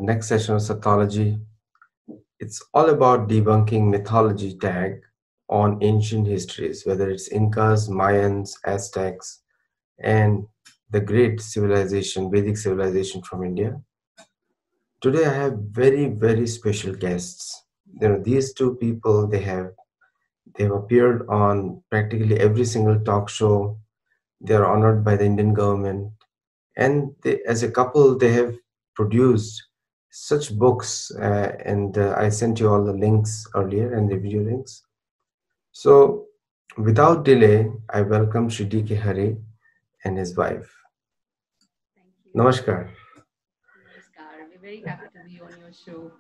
next session of Sathology. It's all about debunking mythology tag on ancient histories, whether it's Incas, Mayans, Aztecs, and the great civilization, Vedic civilization from India. Today I have very, very special guests. These two people, they've appeared on practically every single talk show. They are honored by the Indian government. And as a couple, they have produced such books. And I sent you all the links earlier and the video links. So without delay, I welcome Shri D.K. Hari and his wife. Thank you. Namaskar. Namaskar. We're very happy to be on your show.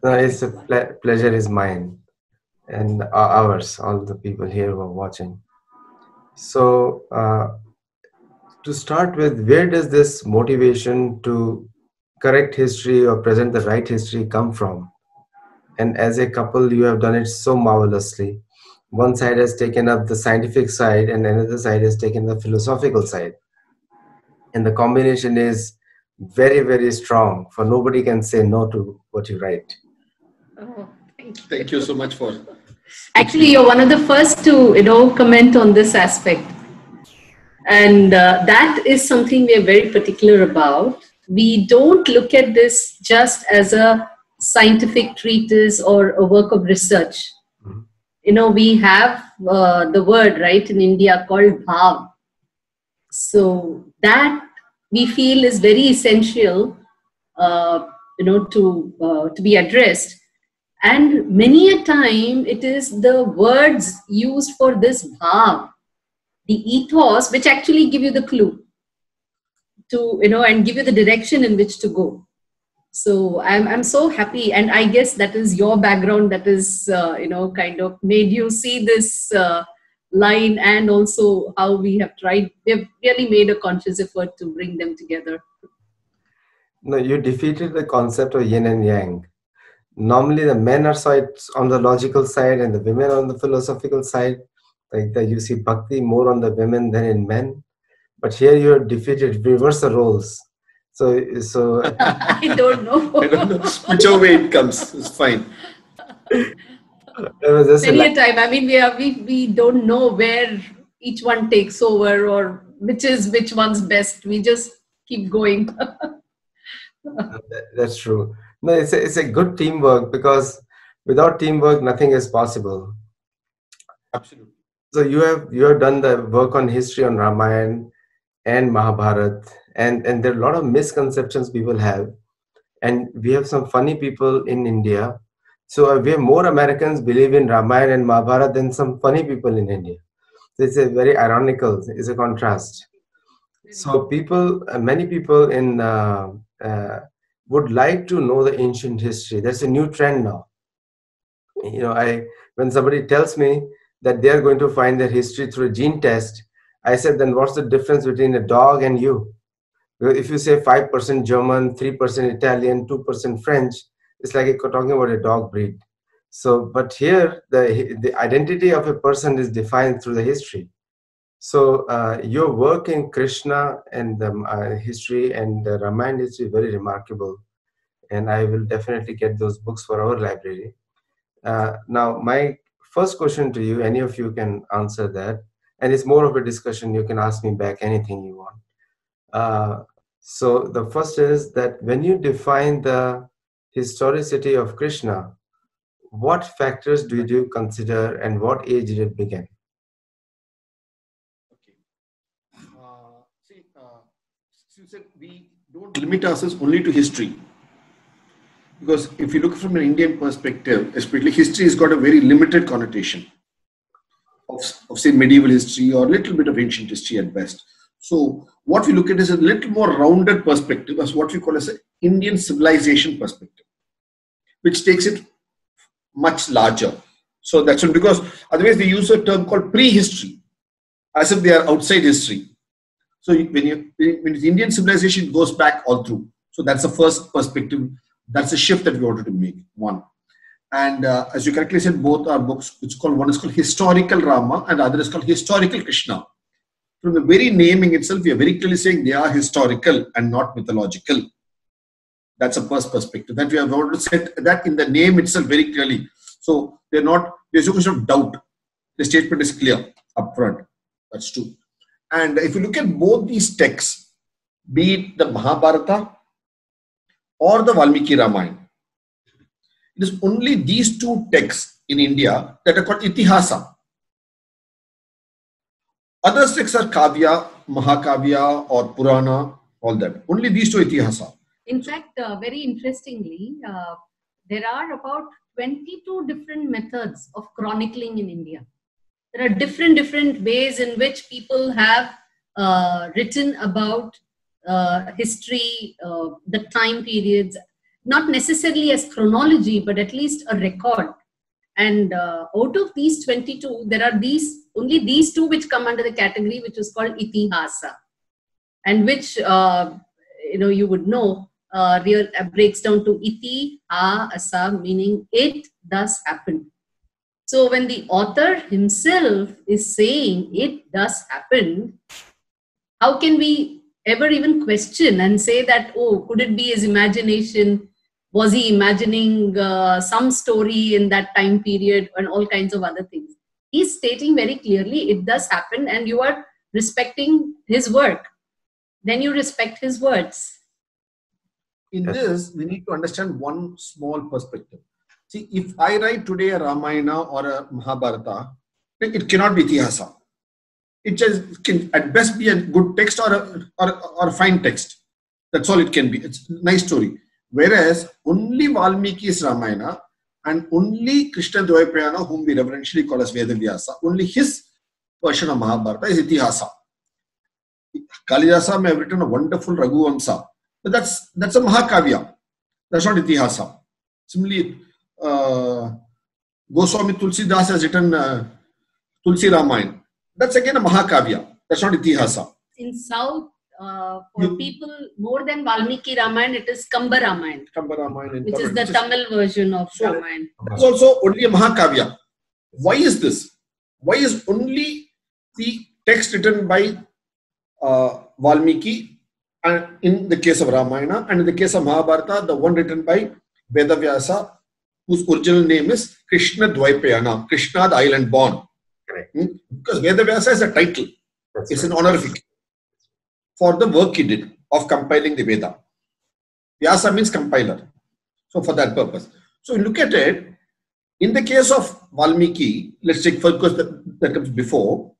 No, it's a pleasure is mine and ours, all the people here who are watching. So to start with, where does this motivation to correct history or present the right history come from? And as a couple, you have done it so marvelously. One side has taken up the scientific side and another side has taken the philosophical side. And the combination is very, very strong, for nobody can say no to what you write. Oh, thank you. Thank you so much for... Actually, you're one of the first to, comment on this aspect. And that is something we are very particular about. We don't look at this just as a scientific treatise or a work of research. Mm-hmm. We have the word, right, in India called bhav. So that we feel is very essential, to be addressed. And many a time it is the words used for this bhav, the ethos, which actually give you the clue to, and give you the direction in which to go. So I'm so happy. And I guess that is your background that is, kind of made you see this line, and also how we've really made a conscious effort to bring them together. No, you defeated the concept of yin and yang. Normally the men are on the logical side and the women on the philosophical side. Like that, you see bhakti more on the women than in men. But here you are defeated, reverse the roles. So I don't know. I don't know. Whichever way it comes, it's fine. Many a time, I mean, we don't know where each one takes over or which one's best. We just keep going. That's true. No, it's a good teamwork, because without teamwork, nothing is possible. Absolutely. So you have done the work on history on Ramayana and Mahabharata, and there are a lot of misconceptions people have, and we have some funny people in India. So we have more Americans believe in Ramayana and Mahabharata than some funny people in India. So it's a very ironical, it's a contrast. So many people in would like to know the ancient history. That's a new trend now. When somebody tells me that they are going to find their history through a gene test, I said, then what's the difference between a dog and you? If you say 5% German, 3% Italian, 2% French, it's like you're talking about a dog breed. So, but here, the identity of a person is defined through the history. So your work in Krishna and the history and the Ramayana history is very remarkable. And I will definitely get those books for our library. Now, my first question to you, any of you can answer that. And it's more of a discussion. You can ask me back anything you want. So the first is that when you define the historicity of Krishna, what factors do you consider and what age did it begin? Okay. We don't limit ourselves only to history. Because if you look from an Indian perspective, especially history has got a very limited connotation of say medieval history or a little bit of ancient history at best. So what we look at is a little more rounded perspective, as what we call as an Indian civilization perspective, which takes it much larger. So that's one, because otherwise they use a term called prehistory, as if they are outside history. So when it's Indian civilization, it goes back all through. So that's the first perspective. That's a shift that we wanted to make, one. And as you correctly said, both are books, one is called Historical Rama and the other is called Historical Krishna. From the very naming itself, we are very clearly saying they are historical and not mythological. That's a first perspective that we have already said that in the name itself very clearly. So there's no question of doubt. The statement is clear upfront. That's true. And if you look at both these texts, be it the Mahabharata or the Valmiki Ramayana, it is only these two texts in India that are called Itihasa. Other texts are Kavya, Mahakavya or Purana, all that. Only these two Itihasa. In fact, very interestingly, there are about 22 different methods of chronicling in India. There are different ways in which people have written about history, the time periods, not necessarily as chronology, but at least a record. And out of these 22, there are only these two which come under the category which is called Itihasa, and which you would know breaks down to Iti Ha Asa, meaning it thus happened. So when the author himself is saying it thus happened, how can we ever even question and say that, oh, could it be his imagination? Was he imagining some story in that time period and all kinds of other things? He's stating very clearly it does happen, and you are respecting his work. Then you respect his words. In this, we need to understand one small perspective. See, if I write today a Ramayana or a Mahabharata, it cannot be Itihasa. It just can at best be a good text or a fine text. That's all it can be. It's a nice story. Whereas only Valmiki's Ramayana and only Krishna Dvaipayana, whom we reverentially call as Vedavyasa, only his version of Mahabharata is Itihasa. Kalidasa may have written a wonderful Raghuvamsa, but that's a Mahakavya. That's not Itihasa. Similarly, Goswami Tulsidas has written Tulsi Ramayana. That's again a Mahakavya. That's not Itihasa. In South, for people more than Valmiki Ramayana, it is Kamba Ramayana. Kamba Ramayana, which is the Tamil version of Ramayana. It's also only a Mahakavya. Why is this? Why is only the text written by Valmiki, and in the case of Ramayana, and in the case of Mahabharata, the one written by Vedavyasa, whose original name is Krishna Dvaipayana, Krishna the island born. Correct. Because Vedavyasa is a title. It's an honorific for the work he did of compiling the Veda. Vyasa means compiler. So for that purpose. So look at it. In the case of Valmiki, let's take first because that comes before.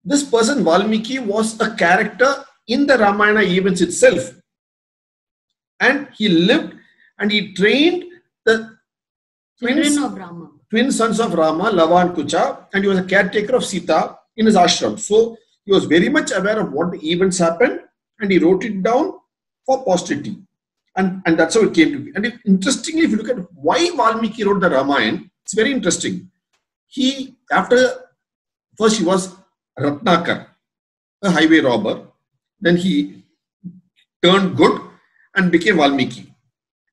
This person Valmiki was a character in the Ramayana events itself. And he lived and he trained the twin sons of Rama, Lava and Kucha, and he was a caretaker of Sita in his ashram. So he was very much aware of what the events happened and he wrote it down for posterity. And that's how it came to be. And interestingly, if you look at why Valmiki wrote the Ramayana, it's very interesting. First he was Ratnakar, a highway robber. Then he turned good and became Valmiki.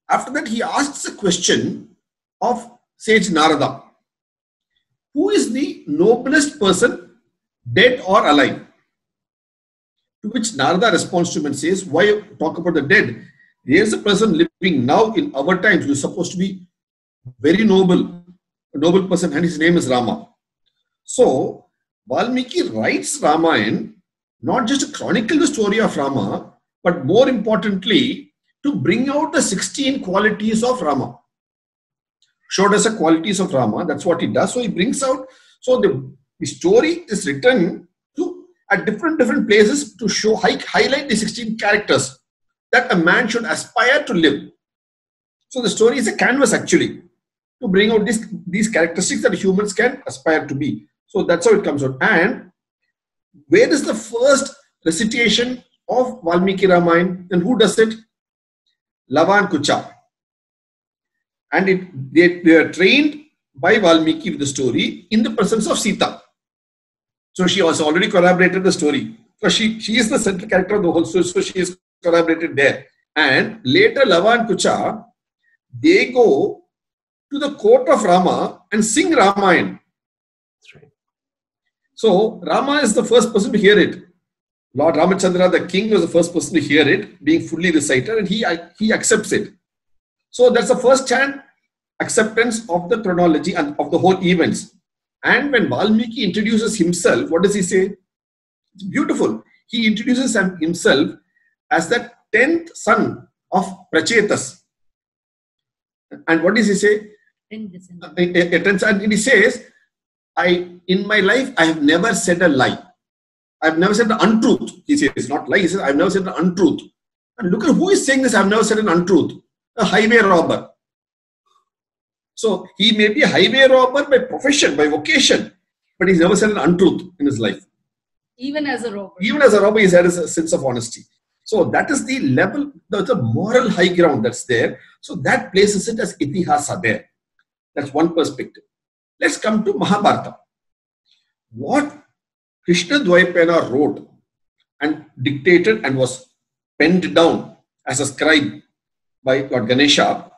After that, he asks a question of sage Narada. Who is the noblest person, dead or alive? To which Narada responds to him and says, why talk about the dead? Here's a person living now in our times who is supposed to be very noble, a noble person, and his name is Rama. So, Valmiki writes Ramayana not just to chronicle the story of Rama, but more importantly, to bring out the 16 qualities of Rama. Showed us the qualities of Rama, that's what he does. So he brings out, so the story is written at different places to show, highlight the 16 characters that a man should aspire to live. So the story is a canvas actually, to bring out these characteristics that humans can aspire to be. So that's how it comes out. And where is the first recitation of Valmiki Ramayana, and who does it? Lava and Kucha. And they are trained by Valmiki with the story in the presence of Sita. So she has already corroborated the story. So she is the central character of the whole story, so she is corroborated there. And later Lava and Kucha, they go to the court of Rama and sing Ramayana. That's right. So Rama is the first person to hear it. Lord Ramachandra, the king, was the first person to hear it, being fully recited, and he accepts it. So that's the first hand acceptance of the chronology and of the whole events. And when Valmiki introduces himself, what does he say? It's beautiful. He introduces himself as the 10th son of Prachetas. And what does he say? And he says, in my life, I have never said a lie. I've never said an untruth. He says, not lie. He says, I've never said an untruth. And look at who is saying this. I've never said an untruth. A highway robber. So he may be a highway robber by profession, by vocation, but he's never said an untruth in his life. Even as a robber. Even as a robber, he's had a sense of honesty. So that is the level, the moral high ground that's there. So that places it as itihasa there. That's one perspective. Let's come to Mahabharata. What Krishna Dvaipayana wrote and dictated and was penned down as a scribe by Lord Ganesha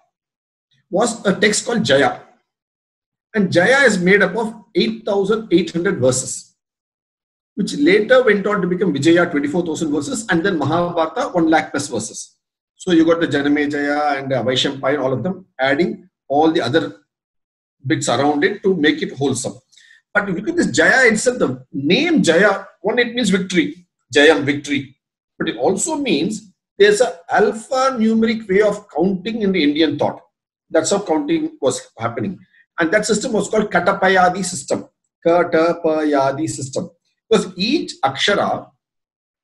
was a text called Jaya. And Jaya is made up of 8,800 verses, which later went on to become Vijaya, 24,000 verses, and then Mahabharata, 1 lakh plus verses. So you got the Janame Jaya and Vaishampaya, all of them, adding all the other bits around it to make it wholesome. But if you look at this Jaya itself, the name Jaya, one, it means victory, Jayam, victory. But it also means there's an alphanumeric way of counting in the Indian thought. That's how counting was happening. And that system was called Katapayadi system. Katapayadi system. Because each akshara,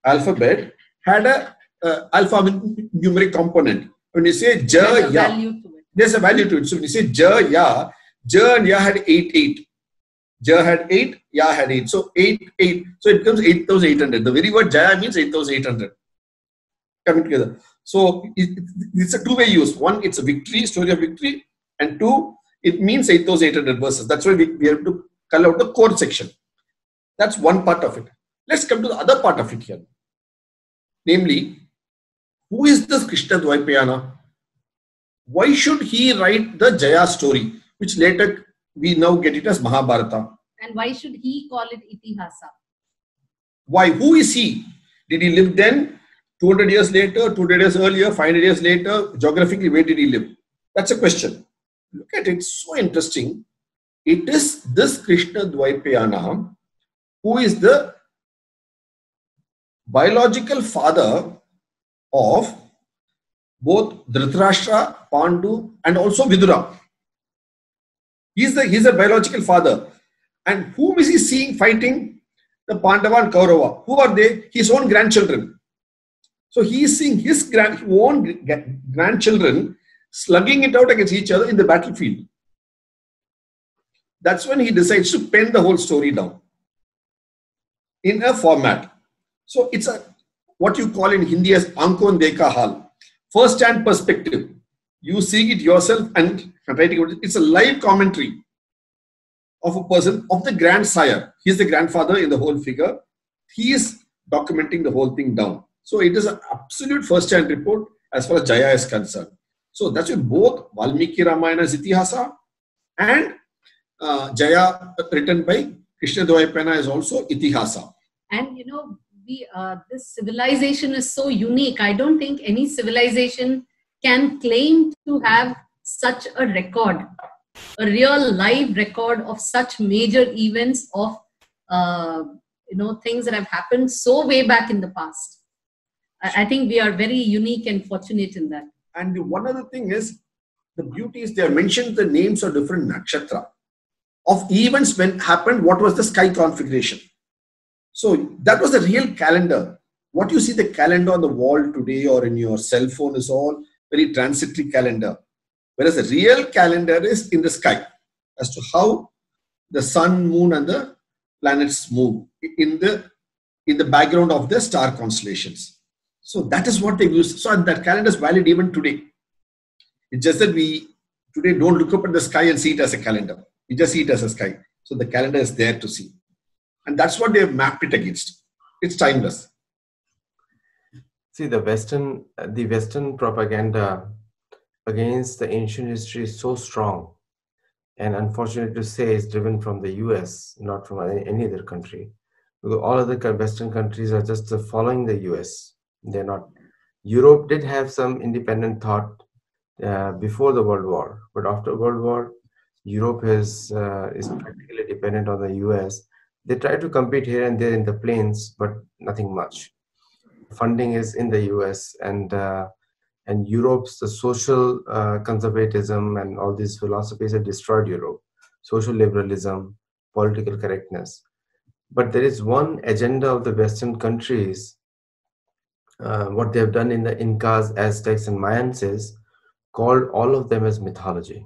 alphabet, had a alphanumeric component. When you say Ja, Ya, there's a value to it. So when you say Ja, and Ya had 8. Ja had 8, Ya had 8. So 8. So it becomes 8,800. The very word Jaya means 8,800. Coming together. So it's a two-way use. One, it's a victory, story of victory. And two, it means 8,800 verses. That's why we have to call out the core section. That's one part of it. Let's come to the other part of it here. Namely, who is this Krishna Dvaipayana? Why should he write the Jaya story, which later we now get it as Mahabharata? And why should he call it Itihasa? Why? Who is he? Did he live then? 200 years later, 200 years earlier, 500 years later? Geographically, where did he live? That's a question. Look at it. So interesting. It is this Krishna Dvaipayana who is the biological father of both Dhritarashtra, Pandu, and also Vidura. He's a biological father. And whom is he seeing fighting? The Pandava and Kaurava. Who are they? His own grandchildren. So he is seeing his own grandchildren slugging it out against each other in the battlefield. That's when he decides to pen the whole story down in a format. So it's what you call in Hindi as Ankon Dekha Hal. First-hand perspective. You see it yourself and writing about it. It's a live commentary of a person, of the grandsire. He's the grandfather in the whole figure. He is documenting the whole thing down. So it is an absolute first-hand report as far as Jaya is concerned. So that's why both Valmiki Ramayana is Itihasa and Jaya written by Krishna Dvaipayana is also Itihasa. And this civilization is so unique. I don't think any civilization can claim to have such a record, a real live record of such major events of things that have happened so way back in the past. I think we are very unique and fortunate in that. And one other thing is, the beauty is they have mentioned the names of different nakshatra of events when happened, what was the sky configuration. So that was the real calendar. What you see the calendar on the wall today or in your cell phone is all very transitory calendar. Whereas the real calendar is in the sky as to how the sun, moon and the planets move in the background of the star constellations. So that is what they use. So that calendar is valid even today. It's just that we today don't look up at the sky and see it as a calendar. We just see it as a sky. So the calendar is there to see. And that's what they have mapped it against. It's timeless. See, the Western propaganda against the ancient history is so strong. And unfortunate to say, it's driven from the US, not from any other country. All other Western countries are just following the US. They're not. Europe did have some independent thought before the World War, but after World War, Europe is practically dependent on the US. They try to compete here and there in the planes, but nothing much. Funding is in the US, and Europe's the social conservatism and all these philosophies have destroyed Europe. Social liberalism, political correctness. But there is one agenda of the Western countries. What they have done in the Incas, Aztecs, and Mayans is called all of them as mythology.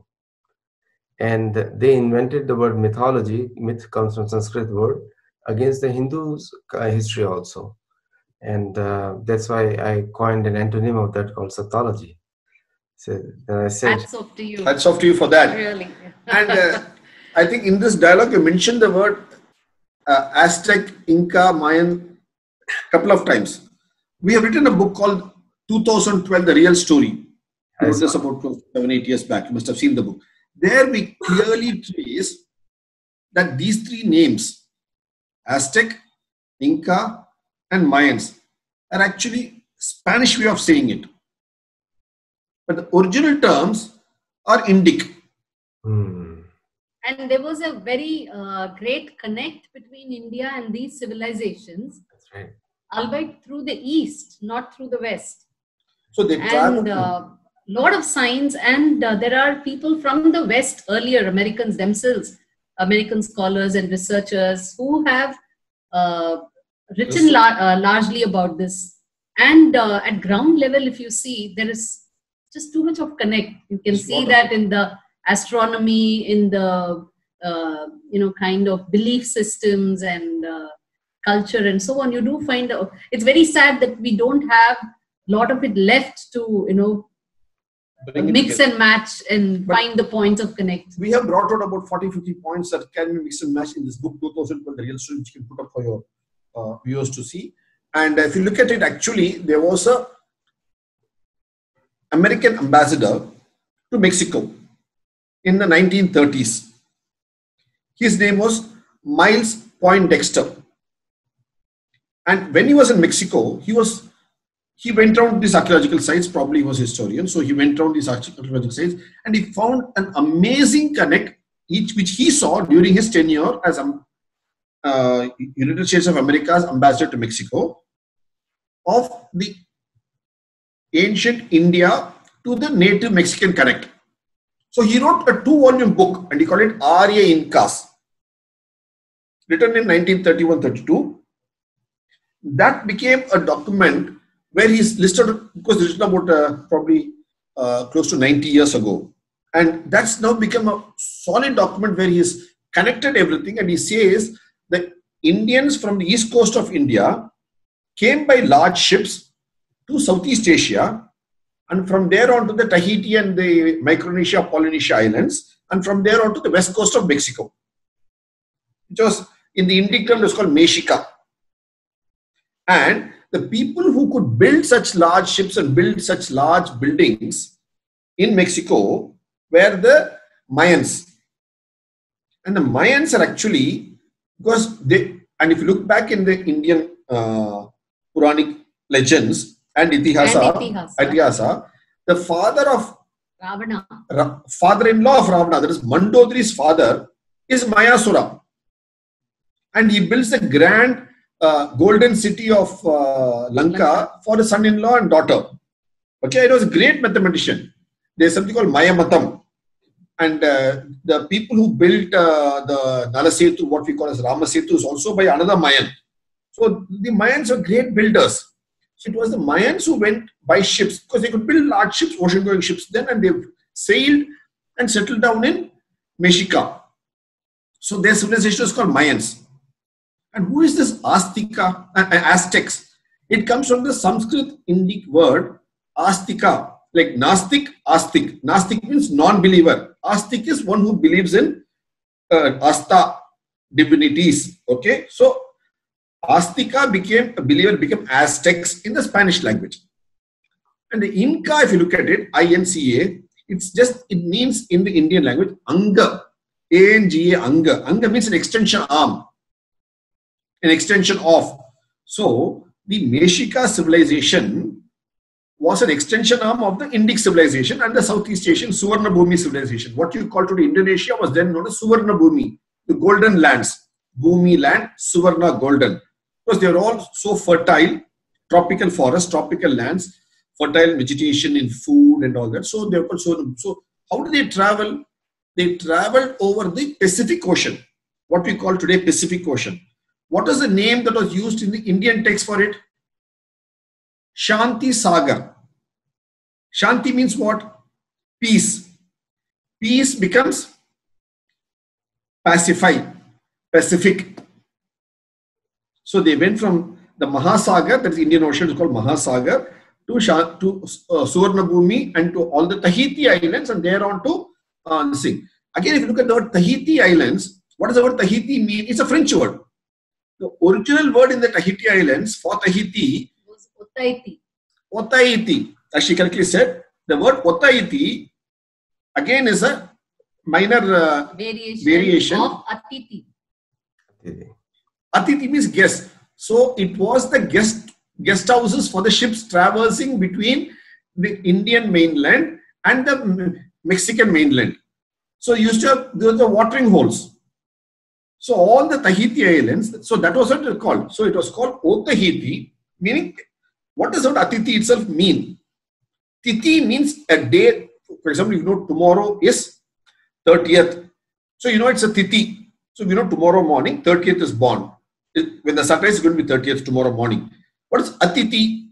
And they invented the word mythology. Myth comes from Sanskrit word against the Hindus' history also. And that's why I coined an antonym of that called Sathology. So I said, hats off to you. Hats off to you for that. Really. And I think in this dialogue, you mentioned the word Aztec, Inca, Mayan a couple of times. We have written a book called 2012, The Real Story. We wrote this about 7-8 years back. You must have seen the book. There we clearly trace that these three names, Aztec, Inca, and Mayans, are actually Spanish way of saying it. But the original terms are Indic. And there was a very great connect between India and these civilizations. that's right. Albeit through the east, not through the west. So they traveled. And lot of signs, and there are people from the west earlier, Americans themselves, American scholars and researchers who have written largely about this. And at ground level, if you see, there is just too much of connect. You can see that in the astronomy, in the kind of belief systems and culture and so on. You do find it's very sad that we don't have a lot of it left to mix and match and find the points of connect. We have brought out about 40-50 points that can be mixed and matched in this book 2012, The Real Story, which you can put up for your viewers to see. And if you look at it, actually there was a American ambassador to Mexico in the 1930s. His name was Miles Poindexter. And when he was in Mexico, he went around these archaeological sites. Probably he was a historian, so he went around these archaeological sites and he found an amazing connect, which he saw during his tenure as United States of America's ambassador to Mexico, of the ancient India to the native Mexican connect. So he wrote a 2-volume book and he called it Arya Incas, written in 1931-32. That became a document where he's listed, because it's written about probably close to 90 years ago. And that's now become a solid document where he's connected everything. And he says that Indians from the east coast of India came by large ships to Southeast Asia, and from there on to the Tahiti and the Micronesia, Polynesia Islands, and from there on to the west coast of Mexico, which was in the Indic term, it was called Mexica. And the people who could build such large ships and build such large buildings in Mexico were the Mayans. And the Mayans are actually, because they, and if you look back in the Indian Puranic legends and Itihasa, the father of Ravana, father-in-law of Ravana, that is Mandodari's father, is Mayasura. And he builds the grand golden city of Lanka for his son-in-law and daughter. Okay, it was a great mathematician. There's something called Maya Matam. And the people who built the Nalasetu, what we call as Ramasetu, is also by another Mayan. So the Mayans were great builders. So it was the Mayans who went by ships, because they could build large ships, ocean-going ships then, and they sailed and settled down in Mexica. So their civilization was called Mayans. And who is this Aztecs? It comes from the Sanskrit Indic word Astika, like Nastik, Astik. Nastik means non-believer. Astik is one who believes in Asta divinities. Okay, so Astika became a believer, became Aztecs in the Spanish language. And the Inca, if you look at it, I-N-C-A, it means in the Indian language, Anga. A-N-G-A, Anga. Anga means an extension arm. an extension of. So the Meshika civilization was an extension arm of the Indic civilization and the Southeast Asian Suvarnabhumi civilization. What you call today Indonesia was then known as Suvarnabhumi, the golden lands. Bhumi land, Suvarna golden. Because they are all so fertile, tropical forests, tropical lands, fertile vegetation in food and all that. So they are called Suvarnabhumi. So how do they travel? They traveled over the Pacific Ocean, what we call today Pacific Ocean. What is the name that was used in the Indian text for it? Shanti Sagar. Shanti means what? Peace. Peace becomes pacify, Pacific. So they went from the Mahasagar, that is Indian Ocean, is called Mahasagar, to Suvarnabhumi and to all the Tahiti Islands, and there on to Sing. Again, if you look at the word Tahiti Islands, what does the word Tahiti mean? It's a French word. The original word in the Tahiti Islands for Tahiti was Otaiti. Otaiti. As she correctly said, the word Otaiti again is a minor variation of Atiti. Atiti means guest. So it was the guest houses for the ships traversing between the Indian mainland and the Mexican mainland. So used to have, there were the watering holes. So all the Tahiti Islands, so that was what it was called. So it was called Otahiti, meaning, what does the word Atiti itself mean? Titi means a day. For example, you know tomorrow is 30th. So you know it's a Titi. So we know tomorrow morning, 30th is born. When the sunrise is going to be 30th tomorrow morning. What is Atiti?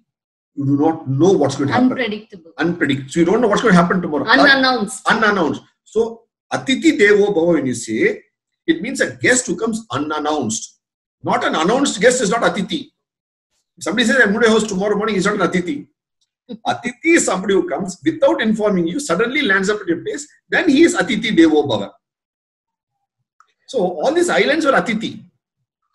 You do not know what's going to happen. Unpredictable. Unpredictable. So you don't know what's going to happen tomorrow. Unannounced. Unannounced. So Atiti Devo Bhava, when you say, it means a guest who comes unannounced. Not an announced guest is not Atiti. If somebody says, I'm going to host tomorrow morning, he's not an Atiti. Atiti is somebody who comes without informing you, suddenly lands up at your place, then he is Atiti Devo Bhava. So all these islands were Atiti.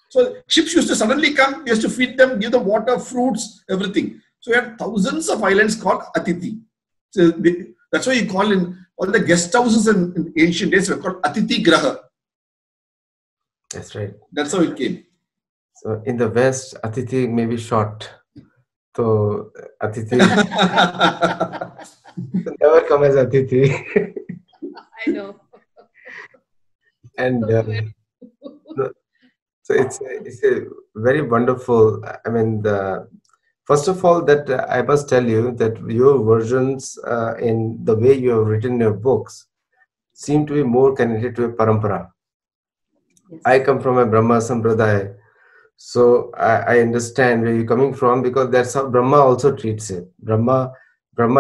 So ships used to suddenly come, they used to feed them, give them water, fruits, everything. So we had thousands of islands called Atiti. So that's why you call in all the guest houses in ancient days were called Atiti Graha. That's right. That's how it came. So in the West, Atiti may be short. So Atiti never come as Atiti. I know. And so it's a very wonderful. I mean, first of all, that I must tell you that your versions in the way you have written your books seem to be more connected to a parampara. Yes. I come from a Brahma Sampradaya, so I understand where you're coming from, because that's how Brahma also treats it. Brahma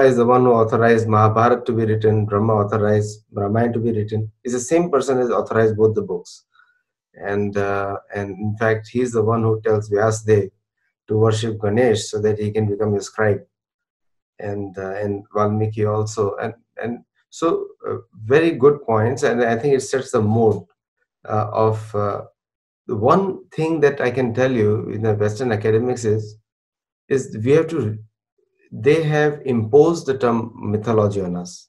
is the one who authorized Mahabharata to be written. Brahma authorized Ramayana to be written. It's the same person who authorized both the books, and in fact, he's the one who tells Vyasdev to worship Ganesh so that he can become a scribe, and Valmiki also, and so very good points, and I think it sets the mood of the one thing that I can tell you in the Western academics is we have to. They have imposed the term mythology on us,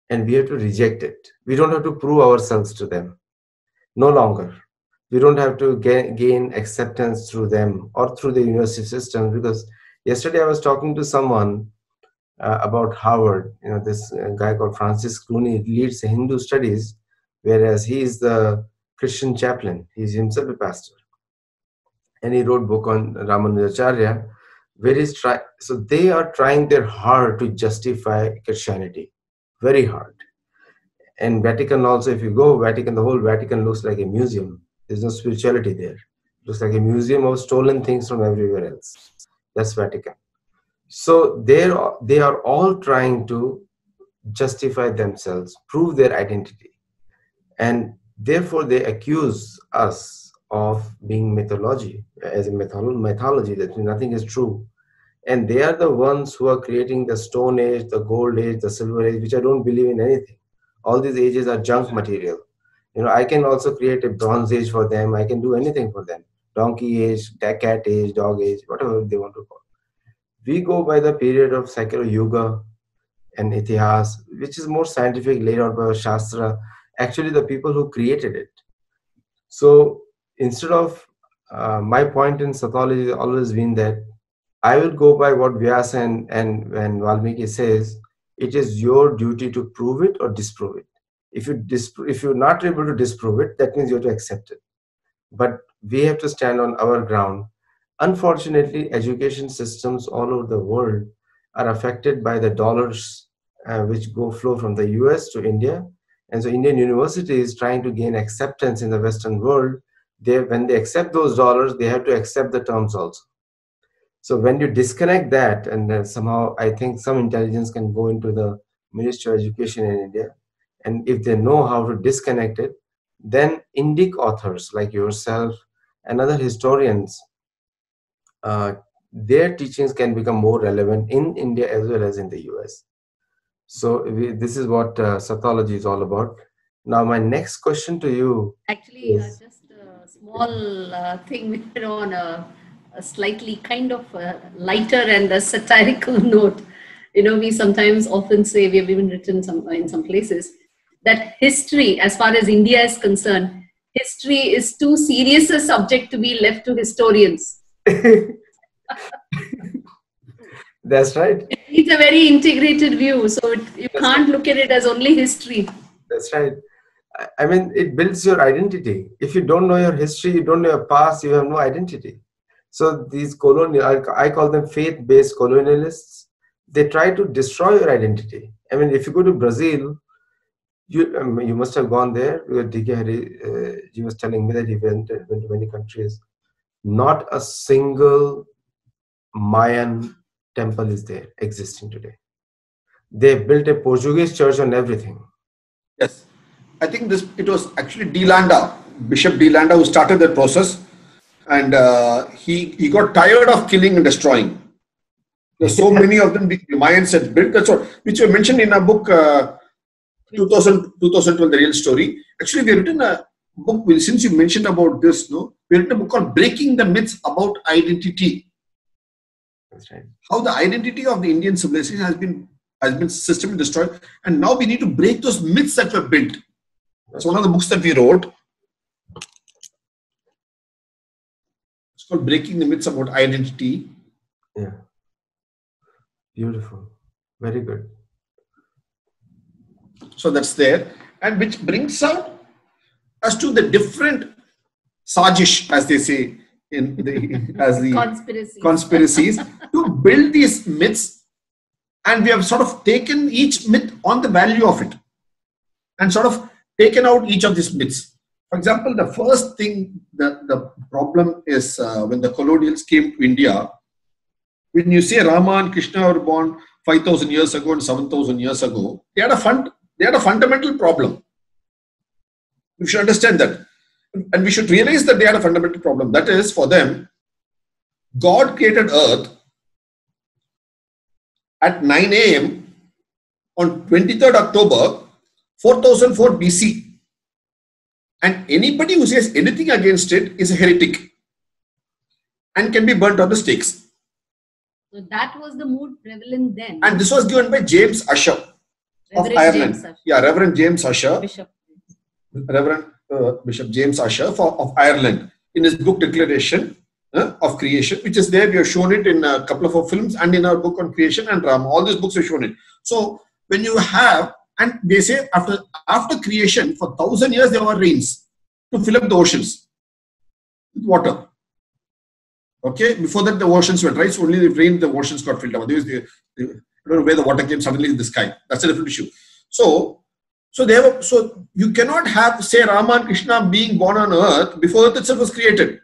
and we have to reject it. We don't have to prove ourselves to them. No longer. We don't have to gain acceptance through them or through the university system, because yesterday I was talking to someone about Harvard. You know, this guy called Francis Clooney leads the Hindu studies, whereas he is the Christian chaplain. He's himself a pastor. And he wrote a book on Ramanujacharya, where he's so they are trying their hard to justify Christianity. Very hard. And Vatican also, if you go Vatican, the whole Vatican looks like a museum. There's no spirituality there. It looks like a museum of stolen things from everywhere else. That's Vatican. So they are all trying to justify themselves, prove their identity. And therefore they accuse us of being mythology, as a mythology, that nothing is true. And they are the ones who are creating the Stone Age, the Gold Age, the Silver Age, which I don't believe in anything. All these ages are junk material. You know, I can also create a Bronze Age for them. I can do anything for them. Donkey Age, Cat Age, Dog Age, whatever they want to call. We go by the period of Sakya Yuga and Itihas, which is more scientific, laid out by Shastra, actually the people who created it. So instead of my point in Sathology has always been that I will go by what Vyasa and when Valmiki says, it is your duty to prove it or disprove it. If you're not able to disprove it, that means you have to accept it. But we have to stand on our ground. Unfortunately, education systems all over the world are affected by the dollars which flow from the US to India. And so Indian University is trying to gain acceptance in the Western world. When they accept those dollars, they have to accept the terms also. So when you disconnect that, and then somehow I think some intelligence can go into the Ministry of Education in India, and if they know how to disconnect it, then Indic authors like yourself and other historians, their teachings can become more relevant in India as well as in the US. So this is what Sathology is all about. Now, my next question to you. Actually, just a small thing on a slightly kind of lighter and a satirical note. You know, we sometimes often say, we have even written in some places, that history, as far as India is concerned, history is too serious a subject to be left to historians. That's right. It's a very integrated view, so you can't look at it as only history. That's right. I mean, it builds your identity. If you don't know your history, you don't know your past, you have no identity. So these I call them faith-based colonialists. They try to destroy your identity. I mean, if you go to Brazil, you must have gone there. D.K. Hari, he was telling me that he went to many countries. Not a single Mayan temple is there existing today. They built a Portuguese church on everything. Yes, I think it was actually De Landa, Bishop De Landa, who started that process, and he got tired of killing and destroying. There's so many of them the Mayans had built. That's what which we mentioned in our book 2012, The Real Story. Actually, we have written a book. Well, since you mentioned about this, we written a book called Breaking the Myths About Identity. That's right. How the identity of the Indian civilization has been systematically destroyed, and now we need to break those myths that were built. That's one of the books that we wrote. It's called Breaking the Myths About Identity. Yeah. Beautiful. Very good. So that's there, and which brings out as to the different sajish, as they say in the conspiracies to build these myths, and we have sort of taken each myth on the value of it and sort of taken out each of these myths. For example, the first thing that the problem is when the colonials came to India, when you say Rama and Krishna were born 5,000 years ago and 7,000 years ago, they had a fundamental problem. We should understand that. And we should realize that they had a fundamental problem. That is, for them, God created earth at 9 a.m. on 23rd October 4004 BC. And anybody who says anything against it is a heretic and can be burnt on the stakes. So that was the mood prevalent then. And this was given by James Ussher of Ireland. Yeah, Reverend James Ussher. Reverend Bishop James Ussher of Ireland, in his book Declaration of Creation, which is there. We have shown it in a couple of our films and in our book on creation and Rama. All these books have shown it. So when you have, and they say after creation, for 1,000 years there were rains to fill up the oceans with water. Okay, before that the oceans were dry, so only if rain the oceans got filled up. I don't know where the water came suddenly in the sky. That's a different issue. So you cannot have, say, Rama and Krishna being born on earth before earth itself was created.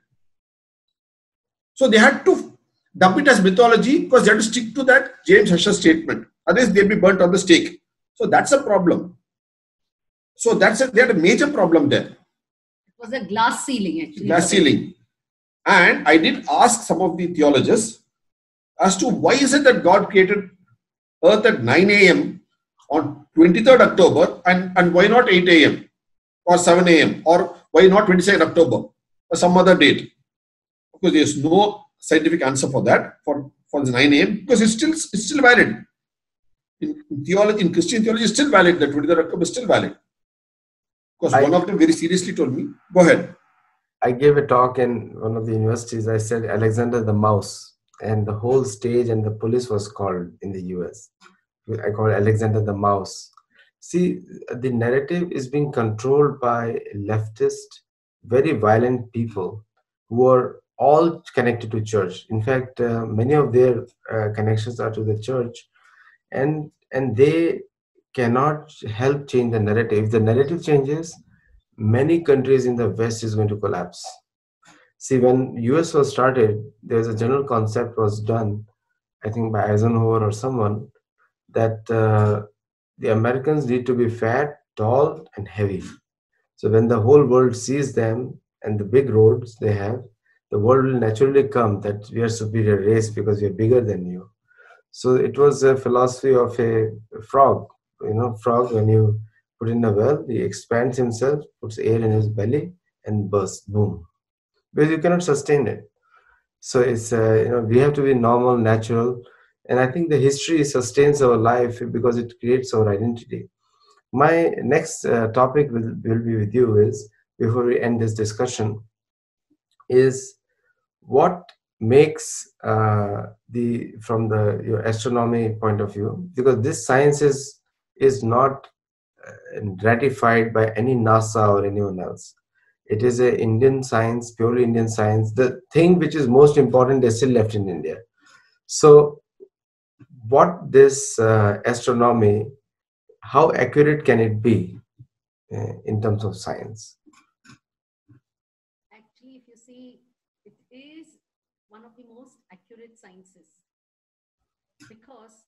So they had to dump it as mythology because they had to stick to that James Ussher statement. Otherwise they'll be burnt on the stake. So that's a problem. So they had a major problem there. It was a glass ceiling actually. Glass ceiling. And I did ask some of the theologians as to why is it that God created earth at 9 a.m. on 23rd October and why not 8 a.m. or 7 a.m. or why not 22nd October or some other date? Because there's no scientific answer for that, for the 9 a.m. because it's still valid. In theology, in Christian theology, it's still valid. The 23rd October is still valid. Because one of them very seriously told me, go ahead. I gave a talk in one of the universities. I said Alexander the Mouse, and the whole stage and the police was called in the US. I call it Alexander the Mouse. See, the narrative is being controlled by leftist, very violent people who are all connected to church. In fact, many of their connections are to the church, and they cannot help change the narrative. If the narrative changes, many countries in the West is going to collapse. See, when US was started, there was a general concept was done, I think by Eisenhower or someone, that the Americans need to be fat, tall, and heavy. So when the whole world sees them and the big roads they have, the world will naturally come that we are superior race because we are bigger than you. So it was a philosophy of a frog. You know, frog, when you put in a well, he expands himself, puts air in his belly, and bursts, boom. Because you cannot sustain it. So it's we have to be normal, natural, and I think the history sustains our life because it creates our identity. My next topic will be with you is, before we end this discussion, is what makes the from the your astronomy point of view, because this science is not ratified by any NASA or anyone else. It is a Indian science, purely Indian science. The thing which is most important is still left in India. So what this astronomy, how accurate can it be in terms of science? Actually, if you see, it is one of the most accurate sciences because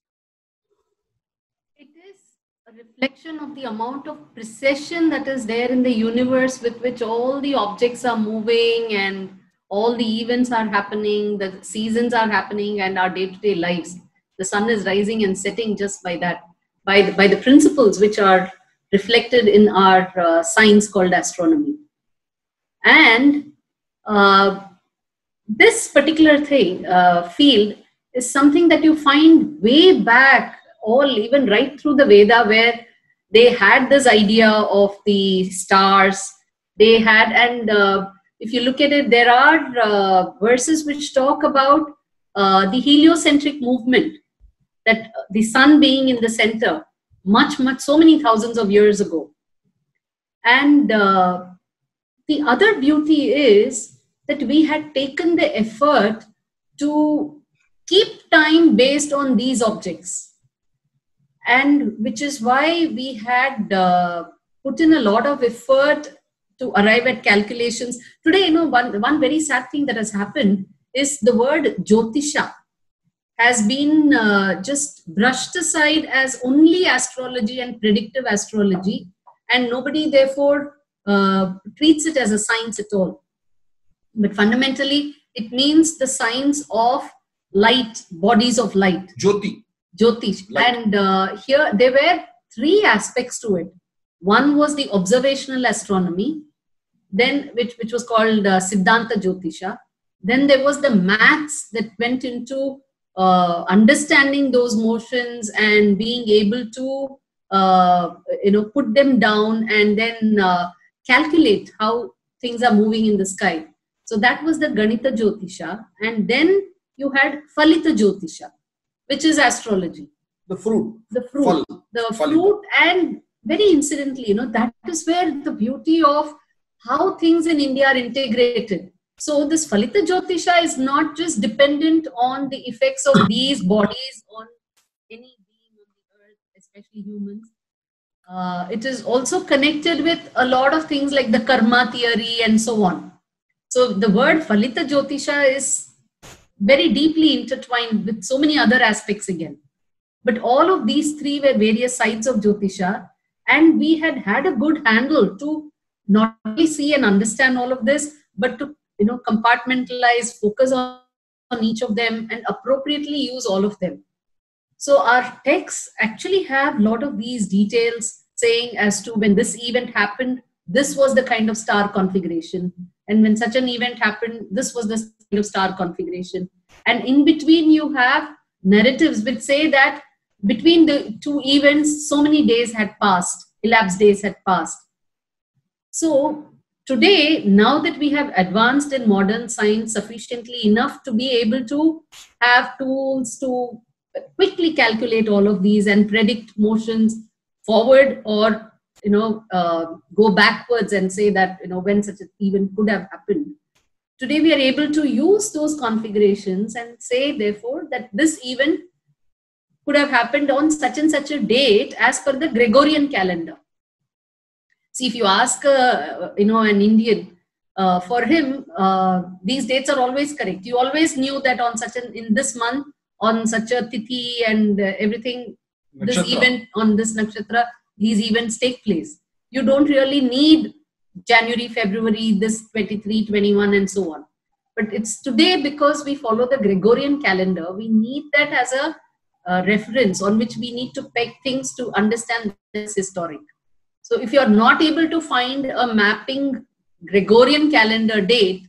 it is a reflection of the amount of precision that is there in the universe with which all the objects are moving and all the events are happening, the seasons are happening, and our day-to-day lives. The sun is rising and setting just by that, by the principles which are reflected in our science called astronomy. And this particular field is something that you find way back, even right through the Veda, where they had this idea of the stars. They had, and if you look at it, there are verses which talk about the heliocentric movement, that the sun being in the center, so many thousands of years ago. And the other beauty is that we had taken the effort to keep time based on these objects, and which is why we had put in a lot of effort to arrive at calculations. Today, one very sad thing that has happened is the word Jyotisha has been just brushed aside as only astrology and predictive astrology, and nobody therefore treats it as a science at all. But fundamentally, it means the science of light, bodies of light. Jyotish. Light. And here there were three aspects to it. One was the observational astronomy, then which was called Siddhanta Jyotisha. Then there was the maths that went into understanding those motions and being able to put them down and then calculate how things are moving in the sky. So that was the Ganita Jyotisha. And then you had Phalita Jyotisha, which is astrology. The fruit. Fruit. And very incidentally, that is where the beauty of how things in India are integrated. So this Phalita Jyotisha is not just dependent on the effects of these bodies on any being on the earth, especially humans. It is also connected with a lot of things like the karma theory and so on. So the word Phalita Jyotisha is very deeply intertwined with so many other aspects again. But all of these three were various sides of Jyotisha, and we had a good handle to not only see and understand all of this, but to compartmentalize, focus on each of them and appropriately use all of them. So our texts actually have a lot of these details saying as to when this event happened, this was the kind of star configuration. And when such an event happened, this was the kind of star configuration. And in between you have narratives which say that between the two events, so many days had passed, elapsed days had passed. So today, now that we have advanced in modern science sufficiently enough to be able to have tools to quickly calculate all of these and predict motions forward, or go backwards and say that when such an event could have happened. Today we are able to use those configurations and say therefore that this event could have happened on such and such a date as per the Gregorian calendar. See, if you ask an Indian, for him these dates are always correct. You always knew that on in this month, on such a tithi and everything, nakshatra. This event on this nakshatra, these events take place. You don't really need January, February, this 23, 21 and so on. But it's today, because we follow the Gregorian calendar, we need that as a reference on which we need to peg things to understand this historic. So if you're not able to find a mapping Gregorian calendar date,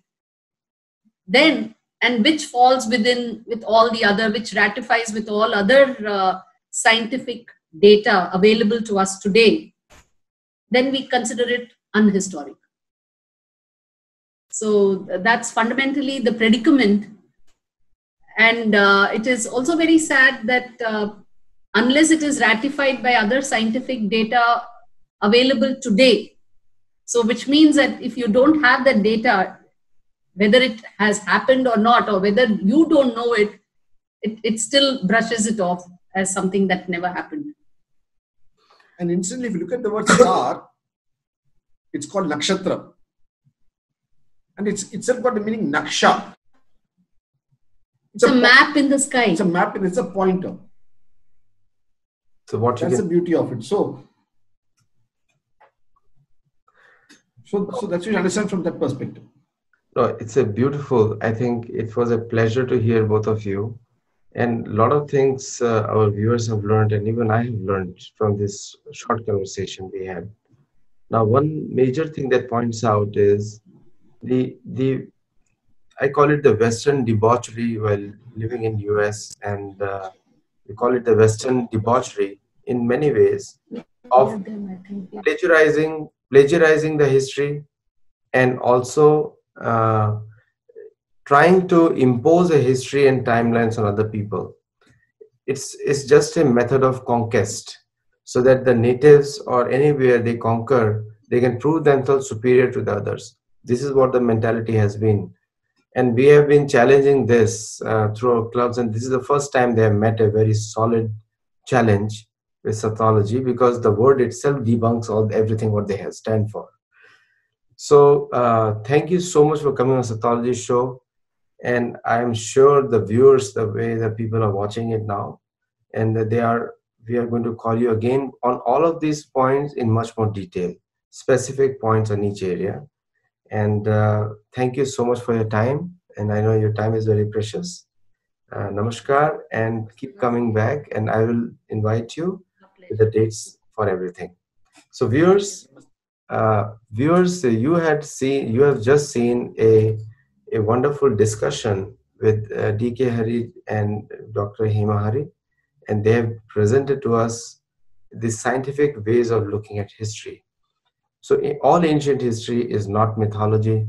then, and which falls within with all the other, which ratifies with all other scientific data available to us today, then we consider it unhistoric. So that's fundamentally the predicament. And it is also very sad that unless it is ratified by other scientific data available today, so which means that if you don't have that data, whether it has happened or not, or whether you don't know it, it still brushes it off as something that never happened. And instantly, if you look at the word star, it's called nakshatra. And it's itself got the meaning naksha. It's a map in the sky. It's a map, and it's a pointer. So what that's the beauty of it. So that's what you understand from that perspective. No, it's a beautiful. I think it was a pleasure to hear both of you, and a lot of things our viewers have learned, and even I have learned from this short conversation we had. Now, one major thing that points out is I call it the Western debauchery while living in US, and we call it the Western debauchery in many ways of plagiarizing the history, and also trying to impose a history and timelines on other people. It's just a method of conquest, so that the natives or anywhere they conquer, they can prove themselves superior to the others. This is what the mentality has been. And we have been challenging this through our clubs, and this is the first time they have met a very solid challenge with Sathology, because the word itself debunks everything what they have stand for. So thank you so much for coming on Sathology show, and I am sure the viewers, the way the people are watching it now, and that we are going to call you again on all of these points in much more detail, specific points on each area. And thank you so much for your time. And I know your time is very precious. Namaskar, and keep coming back. And I will invite you with the dates for everything. So viewers, you have just seen a wonderful discussion with D.K. Hari and Dr. Hema Hari, and they have presented to us the scientific ways of looking at history. So all ancient history is not mythology,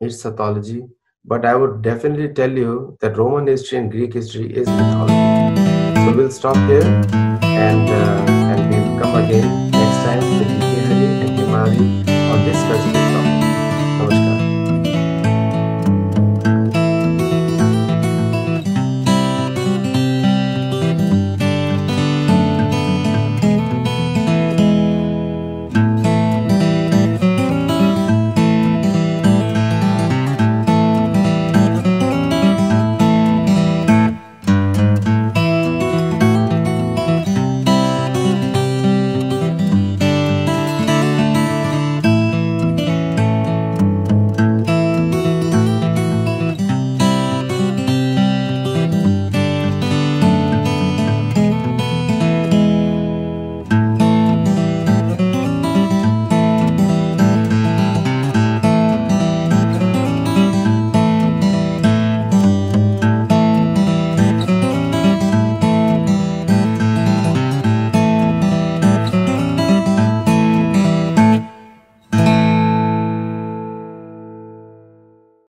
it's Sathology. But I would definitely tell you that Roman history and Greek history is mythology. So we'll stop here, and we'll come again next time with D.K. Hari and Hema Hari on this specific